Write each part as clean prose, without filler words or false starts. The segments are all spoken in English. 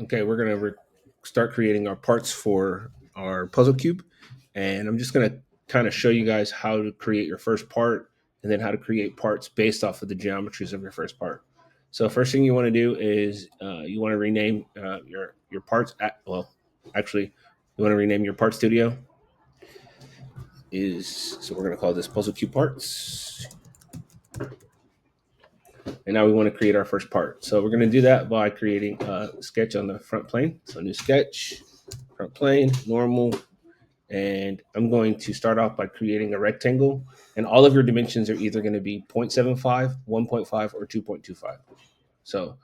Okay, we're gonna start creating our parts for our puzzle cube, and I'm just gonna kind of show you guys how to create your first part, and then how to create parts based off of the geometries of your first part. So first thing you want to do is you want to rename your parts. Actually, you want to rename your part studio. We're gonna call this puzzle cube parts, and now we want to create our first part. So we're gonna do that by creating a sketch on the front plane. So new sketch, front plane, normal, and I'm going to start off by creating a rectangle, and all of your dimensions are either going to be 0.75, 1.5, or 2.25. So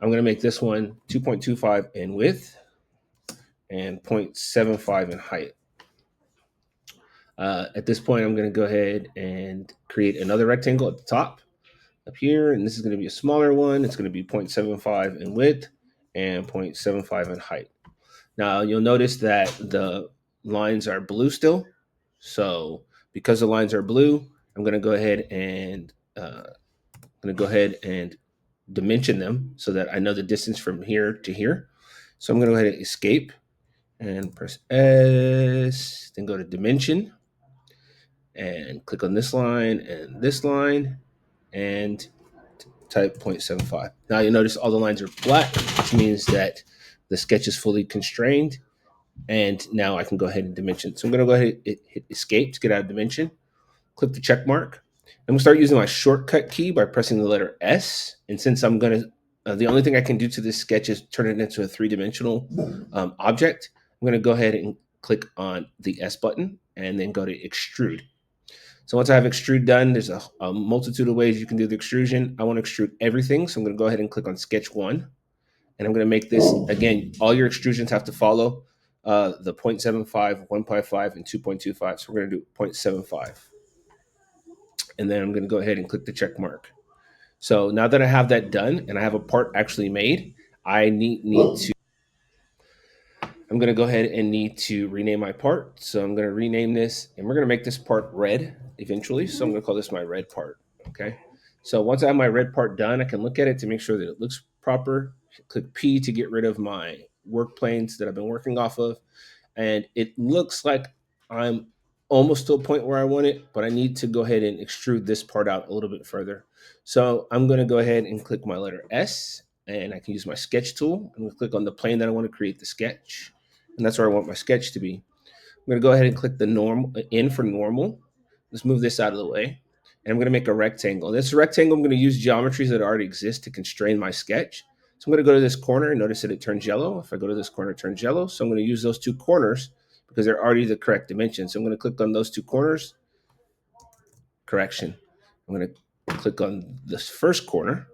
I'm going to make this one 2.25 in width and 0.75 in height. At this point, I'm going to go ahead and create another rectangle at the top up here, and this is going to be a smaller one. It's going to be 0.75 in width and 0.75 in height. Now you'll notice that the lines are blue still. So because the lines are blue, I'm going to go ahead and dimension them so that I know the distance from here to here. So I'm going to go ahead and escape and press S, then go to dimension and click on this line and type 0.75. Now you'll notice all the lines are black, which means that the sketch is fully constrained. And now I can go ahead and dimension. So I'm going to go ahead and hit escape to get out of dimension. Click the check mark. I'm going to start using my shortcut key by pressing the letter S. And since I'm going to, the only thing I can do to this sketch is turn it into a three-dimensional object. I'm going to go ahead and click on the S button and then go to extrude. So once I have extrude done, there's a multitude of ways you can do the extrusion. I want to extrude everything. So I'm going to go ahead and click on sketch one. And I'm going to make this, again, all your extrusions have to follow the 0.75, 1.5, and 2.25. So we're going to do 0.75. And then I'm going to go ahead and click the check mark. So now that I have that done and I have a part actually made, I need to, I'm going to go ahead and need to rename my part. So I'm going to rename this, and we're going to make this part red eventually. So I'm going to call this my red part. Okay. So once I have my red part done, I can look at it to make sure that it looks proper. Click P to get rid of my work planes that I've been working off of. And it looks like I'm almost to a point where I want it, but I need to go ahead and extrude this part out a little bit further. So I'm going to go ahead and click my letter S, and I can use my sketch tool. I'm going to click on the plane that I want to create the sketch, and that's where I want my sketch to be. I'm going to go ahead and click the normal in for normal. Let's move this out of the way. And I'm going to make a rectangle. This rectangle, I'm going to use geometries that already exist to constrain my sketch. So I'm going to go to this corner and notice that it turns yellow. If I go to this corner, it turns yellow. So I'm going to use those two corners because they're already the correct dimension. So I'm going to click on those two corners. Correction. I'm going to click on this first corner.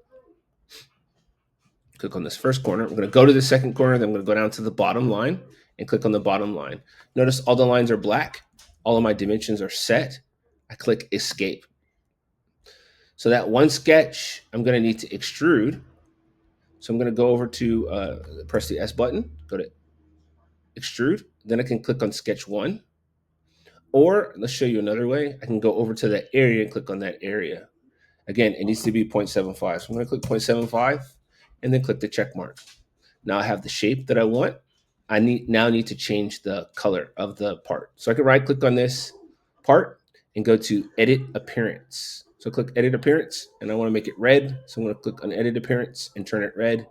Click on this first corner. I'm going to go to the second corner. Then I'm going to go down to the bottom line and click on the bottom line. Notice all the lines are black. All of my dimensions are set. I click escape. So that one sketch, I'm going to need to extrude. So I'm going to go over to press the S button, go to extrude. Then I can click on sketch one. Or let's show you another way. I can go over to that area and click on that area. Again, it needs to be 0.75. So I'm going to click 0.75 and then click the check mark. Now I have the shape that I want. I need to change the color of the part. So I can right click on this part and go to edit appearance. So click edit appearance, and I want to make it red. So I'm going to click on edit appearance and turn it red,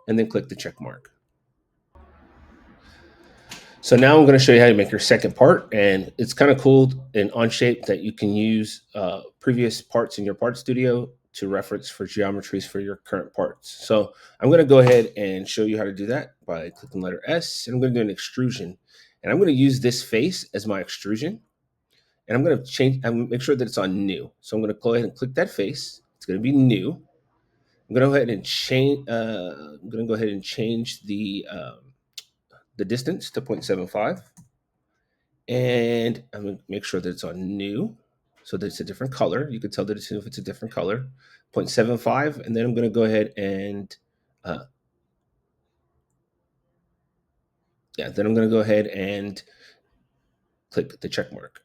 and then click the check mark. So now I'm going to show you how to make your second part, and it's kind of cool in Onshape that you can use previous parts in your part studio to reference for geometries for your current parts. So I'm going to go ahead and show you how to do that by clicking letter S, and I'm going to do an extrusion, and I'm going to use this face as my extrusion, and I'm going to change. I'm make sure that it's on new. So I'm going to go ahead and click that face. It's going to be new. I'm going to go ahead and change. I'm going to go ahead and change the distance to 0.75. And I'm going to make sure that it's on new so that it's a different color. You can tell that if it's a different color, 0.75. And then I'm going to go ahead and, then I'm going to go ahead and click the check mark.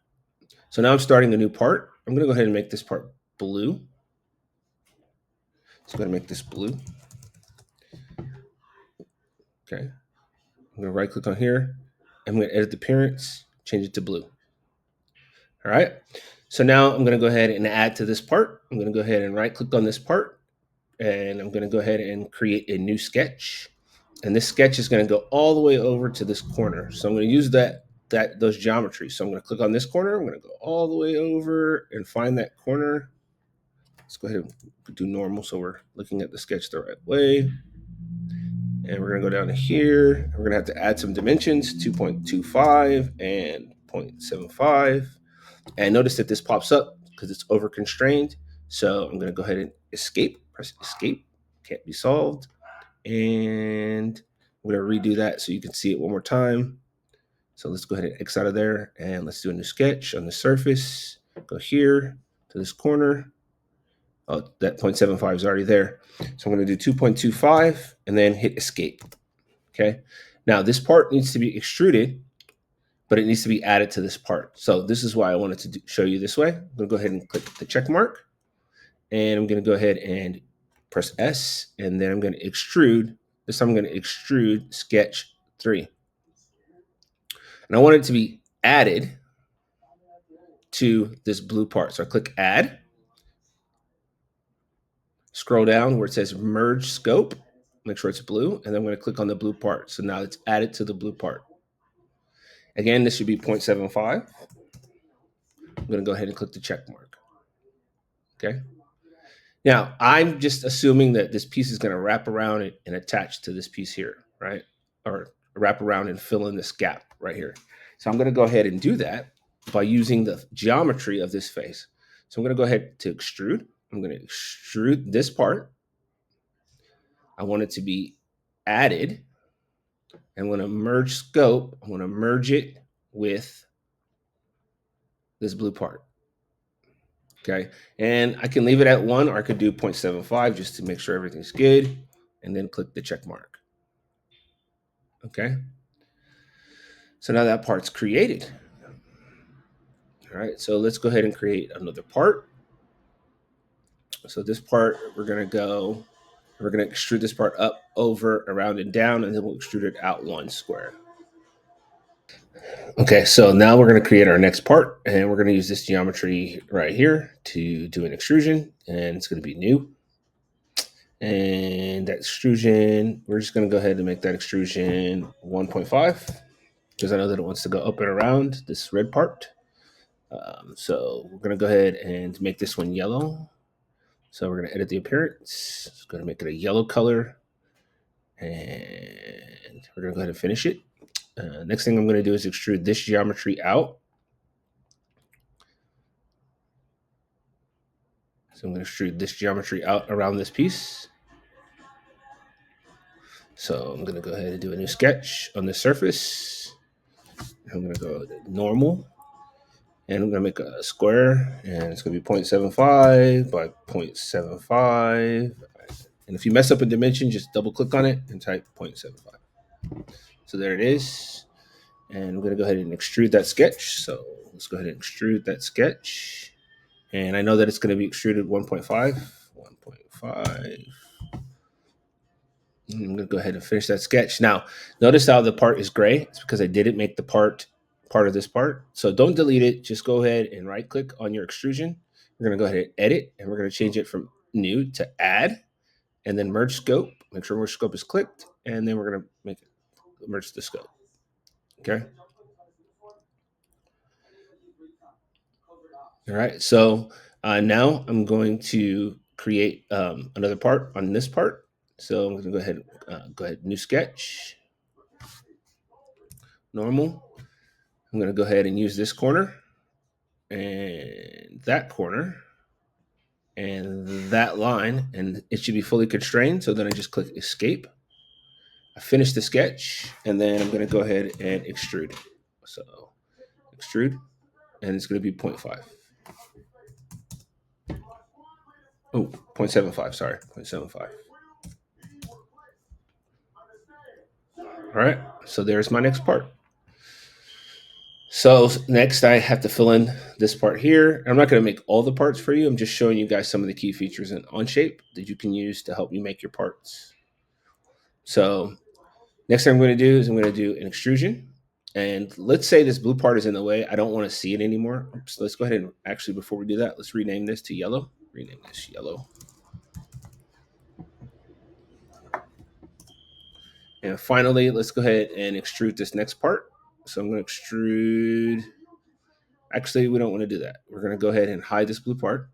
So now I'm starting a new part. I'm going to go ahead and make this part blue. So I'm going to make this blue. Okay. I'm going to right click on here. I'm going to edit the appearance, change it to blue. All right. So now I'm going to go ahead and add to this part. I'm going to go ahead and right click on this part, and I'm going to go ahead and create a new sketch. And this sketch is going to go all the way over to this corner. So I'm going to use those geometries. So I'm going to click on this corner. I'm going to go all the way over and find that corner. Let's go ahead and do normal so we're looking at the sketch the right way. And we're going to go down to here. We're going to have to add some dimensions, 2.25 and 0.75. And notice that this pops up because it's over constrained. So I'm going to go ahead and escape, press escape, can't be solved. And I'm going to redo that so you can see it one more time. So let's go ahead and X out of there and let's do a new sketch on the surface. Go here to this corner. Oh, that 0.75 is already there. So I'm going to do 2.25 and then hit escape. Okay. Now this part needs to be extruded, but it needs to be added to this part. So this is why I wanted to show you this way. I'm going to go ahead and click the check mark, and I'm going to go ahead and press S, and then I'm going to extrude. This time I'm going to extrude sketch 3. And I want it to be added to this blue part. So I click add, scroll down where it says merge scope, make sure it's blue, and then I'm going to click on the blue part. So now it's added to the blue part. Again, this should be 0.75. I'm going to go ahead and click the check mark. Okay. Now, I'm just assuming that this piece is going to wrap around it and attach to this piece here, right? Or wrap around and fill in this gap right here. So I'm going to go ahead and do that by using the geometry of this face. So I'm going to go ahead to extrude. I'm going to extrude this part. I want it to be added. I'm going to merge scope. I'm going to merge it with this blue part. Okay. And I can leave it at 1, or I could do 0.75 just to make sure everything's good. And then click the check mark. Okay. So now that part's created. All right. So let's go ahead and create another part. So this part, we're going to extrude this part up, over, around, and down, and then we'll extrude it out 1 square. Okay, so now we're going to create our next part, and we're going to use this geometry right here to do an extrusion, and it's going to be new. And that extrusion, we're just going to go ahead and make that extrusion 1.5 because I know that it wants to go up and around this red part. So we're going to go ahead and make this one yellow. So we're going to edit the appearance. It's going to make it a yellow color, and we're going to go ahead and finish it. Next thing I'm going to do is extrude this geometry out. So I'm going to extrude this geometry out around this piece. So I'm going to go ahead and do a new sketch on the surface. I'm going to go normal, and I'm going to make a square, and it's going to be 0.75 by 0.75. And if you mess up a dimension, just double click on it and type 0.75. So there it is. And I'm going to go ahead and extrude that sketch. So let's go ahead and extrude that sketch. And I know that it's going to be extruded 1.5. 1.5. I'm going to go ahead and finish that sketch. Now, notice how the part is gray. It's because I didn't make the part of this part. So don't delete it. Just go ahead and right click on your extrusion. We're going to go ahead and edit, and we're going to change it from new to add, and then merge scope. Make sure merge scope is clicked, and then we're going to make it merge the scope. Okay. All right. So now I'm going to create another part on this part. So I'm going to go ahead, new sketch, normal. I'm going to go ahead and use this corner and that corner and that line, and it should be fully constrained. So then I just click escape. I finish the sketch, and then I'm going to go ahead and extrude. So extrude, and it's going to be 0.5. Oh, 0.75, sorry, 0.75. All right, so there's my next part. So next I have to fill in this part here. I'm not going to make all the parts for you. I'm just showing you guys some of the key features in Onshape that you can use to help you make your parts. So Next thing I'm going to do is I'm going to do an extrusion. And let's say this blue part is in the way. I don't want to see it anymore. So let's go ahead and actually, before we do that, let's rename this to yellow. Rename this yellow. And finally, let's go ahead and extrude this next part. So I'm going to extrude. Actually, we don't want to do that. We're going to go ahead and hide this blue part.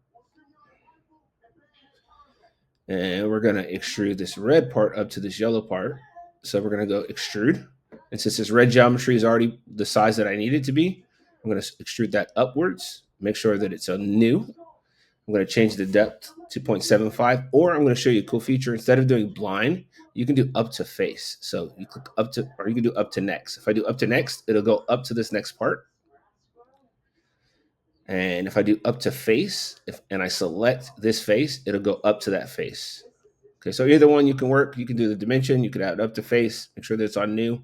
And we're going to extrude this red part up to this yellow part. So we're going to go extrude. And since this red geometry is already the size that I need it to be, I'm going to extrude that upwards. Make sure that it's a new. I'm going to change the depth to 0.75, or I'm going to show you a cool feature. Instead of doing blind, you can do up to face. So you click up to, or you can do up to next. If I do up to next, it'll go up to this next part. And if I do up to face, and I select this face, it'll go up to that face. Okay, so either one you can work. You can do the dimension. You could add up to face. Make sure that it's on new.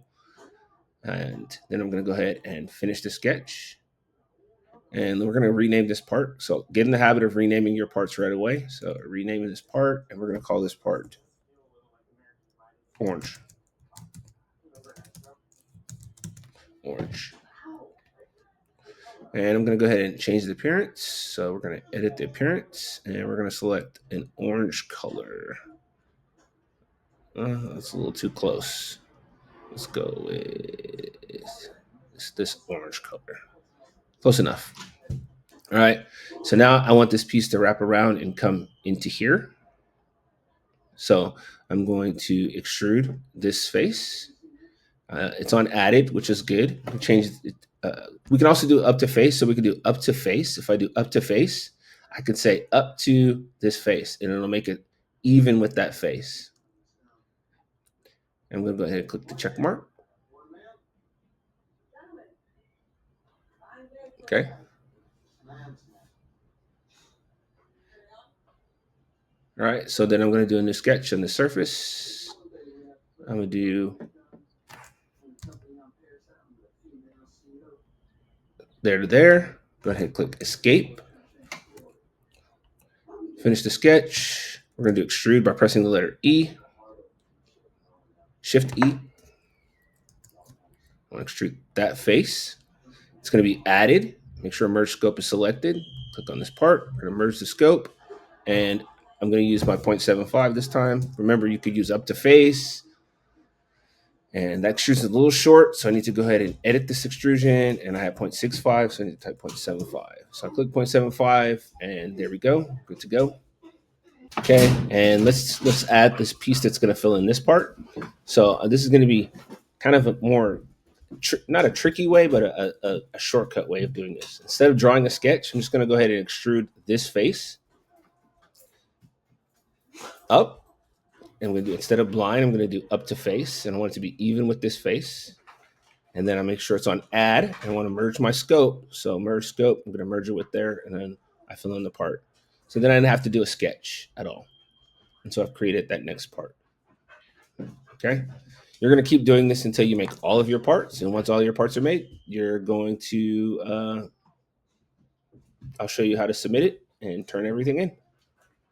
And then I'm going to go ahead and finish the sketch. And we're going to rename this part. So get in the habit of renaming your parts right away. So renaming this part, and we're going to call this part orange. Orange. And I'm going to go ahead and change the appearance. So we're going to edit the appearance, and we're going to select an orange color. That's a little too close. Let's go with this orange color. Close enough. All right. So now I want this piece to wrap around and come into here. So I'm going to extrude this face. It's on added, which is good. We change it. We can also do up to face. So we can do up to face. If I do up to face, I could say up to this face, and it'll make it even with that face. I'm going to go ahead and click the check mark. Okay. All right. So then I'm going to do a new sketch on the surface. I'm going to do there to there. Go ahead and click escape. Finish the sketch. We're going to do extrude by pressing the letter E. Shift E. I want to extrude that face. It's going to be added. Make sure merge scope is selected. Click on this part. We're going to merge the scope. And I'm going to use my 0.75 this time. Remember, you could use up to face. And that extrusion is a little short, so I need to go ahead and edit this extrusion. And I have 0.65, so I need to type 0.75. So I click 0.75, and there we go. Good to go. Okay, and let's add this piece that's going to fill in this part. So this is going to be kind of a more, not a tricky way, but a shortcut way of doing this. Instead of drawing a sketch, I'm just going to go ahead and extrude this face up. And we're going to do, instead of blind, I'm going to do up to face, and I want it to be even with this face. And then I make sure it's on add, and I want to merge my scope. So merge scope, I'm going to merge it with there, and then I fill in the part. So then I didn't have to do a sketch at all. And so I've created that next part. Okay. You're going to keep doing this until you make all of your parts. And once all your parts are made, you're going to, I'll show you how to submit it and turn everything in.